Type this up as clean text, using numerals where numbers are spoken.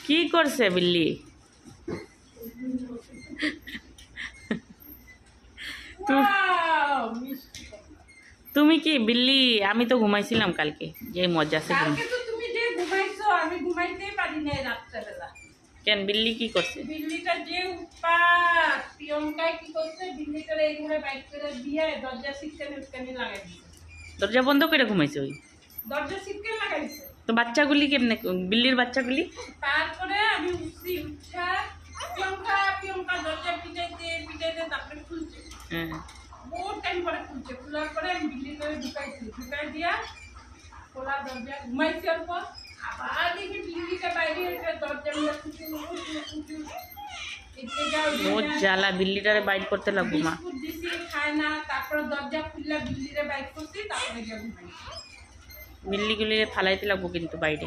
কি করছে বিল্লি? তুমি কি বিল্লি? আমি তো ঘুমাইছিলাম কালকে, যে মজা আছে ঘুম। কালকে তো তুমি যে ঘুমাইছো, আমি ঘুমাইতেই পারি না রাত্রেবেলা। কেন বিল্লি কি করছে? বিল্লিটা যে উৎপাত, প্রিয়ঙ্কায় কি করছে, বিল্লিটারে এই ঘরে বাইক করে দিয়ে দরজা সিটকানি লাগাই দিছে। দরজা বন্ধ করে ঘুমাইছে ওই? দরজা সিটকানি লাগাই দিছে। তো বাচ্চাগুলি কেমনে, বিল্লির বাচ্চাগুলি? তারপরে আমি উঠছি, উঠা প্রিয়ঙ্কা দরজা পিটাইতে তারপরে খুলছে। হ্যাঁ। বহুত টাইম পরে খুলছে, খোলার পরে আমি বিল্লি করে ঢুকাইছি, ঢুকাই দিয়া খোলা দরজা ঘুমাইছি অল্প, আবার দেখি বিল্লিটা বাইরে দরজা খুঁচু মোট জ্বালা, বিল্লিটারে বাইট করতে লাগবো মা। বিস্কুট দিছি খায় না, তারপরে দরজা খুললা বিল্লিরে বাইক করছি, তারপরে গিয়ে ঘুমাইছি। বিল্লিগুলিরে ফালাইতে লাগবো কিন্তু বাইরে।